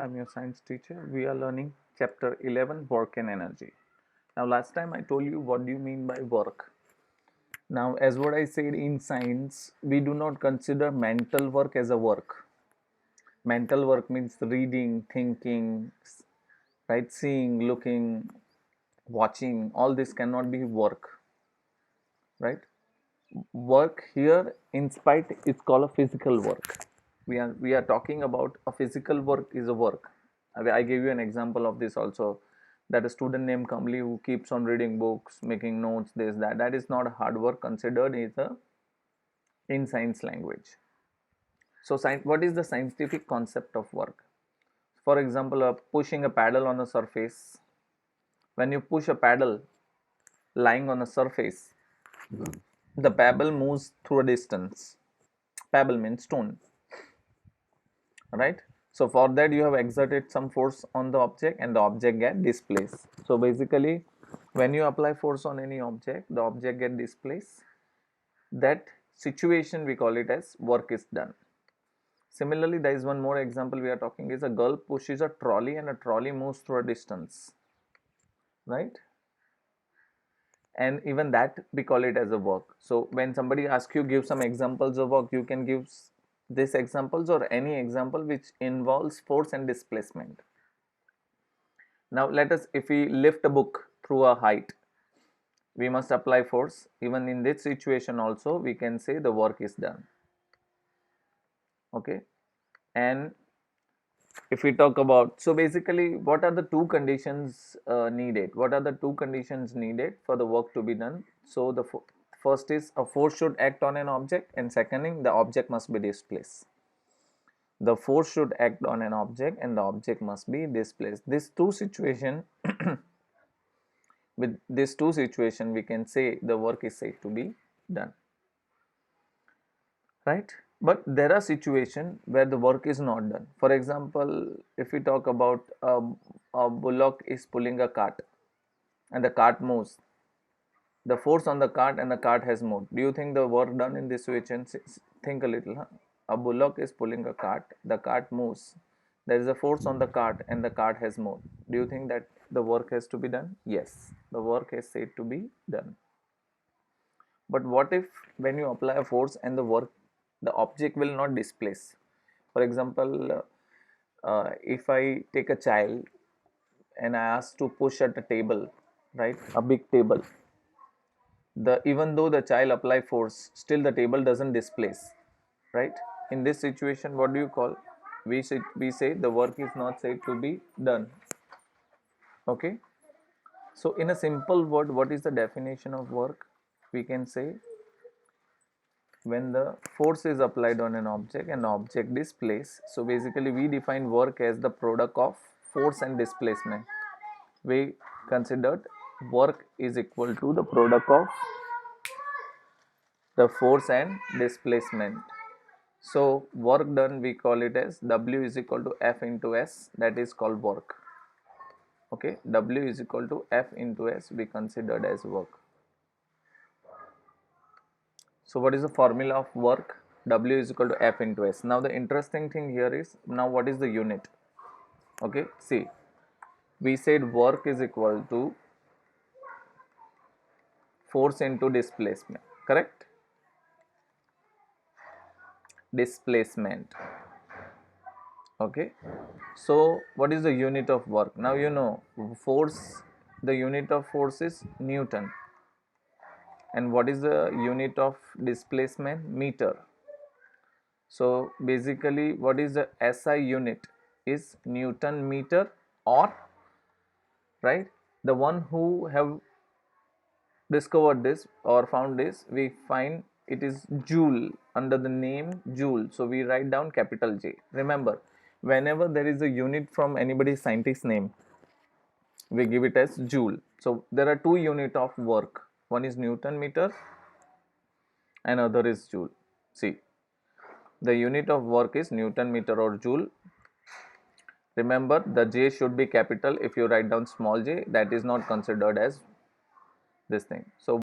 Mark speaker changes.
Speaker 1: I'm your science teacher. We are learning chapter 11, work and energy. Now, last time I told you what do you mean by work. Now, as what I said, in science, we do not consider mental work as a work. Mental work means reading, thinking, right? Seeing, looking, watching. All this cannot be work, right? Work here, in spite, it's called a physical work. We are talking about a physical work is a work. I gave you an example of this also, that a student named Kamli who keeps on reading books, making notes, this that is not hard work considered is a in science language. So what is the scientific concept of work? For example, pushing a paddle on a surface. When you push a paddle lying on a surface, the pebble moves through a distance. Pebble means stone, right? So for that you have exerted some force on the object and the object get displaced. So basically when you apply force on any object, the object get displaced. That situation we call it as work is done. Similarly, there is one more example we are talking is a girl pushes a trolley and a trolley moves through a distance, right? And even that we call it as a work. So when somebody asks you give some examples of work, you can give these examples or any example which involves force and displacement. Now let us, if we lift a book through a height, we must apply force. Even in this situation also we can say the work is done. Okay, and if we talk about, so basically what are the two conditions needed? What are the two conditions needed for the work to be done? So the first is a force should act on an object, and second thing, the object must be displaced. The force should act on an object and the object must be displaced. These two situation with these two situation we can say the work is said to be done, right? But there are situations where the work is not done. For example, if we talk about a bullock is pulling a cart and the cart moves, the force on the cart and the cart has moved. Do you think the work done in this situation? Think a little, huh? A bullock is pulling a cart, the cart moves, there is a force on the cart and the cart has moved. Do you think that the work has to be done? Yes, the work is said to be done. But what if when you apply a force and the work, the object will not displace? For example, if I take a child and I ask to push at a table, right, a big table, the even though the child apply force, still the table doesn't displace, right? In this situation, what do you call? We say the work is not said to be done. Okay. So in a simple word, what is the definition of work? We can say when the force is applied on an object and the object displaced. So basically we define work as the product of force and displacement. We considered work is equal to the product of the force and displacement. So work done we call it as W is equal to F into S, that is called work. Okay, W is equal to F into S we considered as work. So what is the formula of work? W is equal to F into S. Now the interesting thing here is, now what is the unit? Okay, see, we said work is equal to force into displacement, correct? Displacement. Okay, so what is the unit of work? Now you know force, the unit of force is Newton, and what is the unit of displacement? Meter. So basically what is the SI unit is Newton meter, or, right, the one who have discovered this or found this, we find it is joule, under the name joule. So we write down capital J. Remember, whenever there is a unit from anybody's scientist name, we give it as joule. So there are two unit of work, one is Newton meter and other is joule. See, the unit of work is Newton meter or joule. Remember, the J should be capital. If you write down small j, that is not considered as this thing. So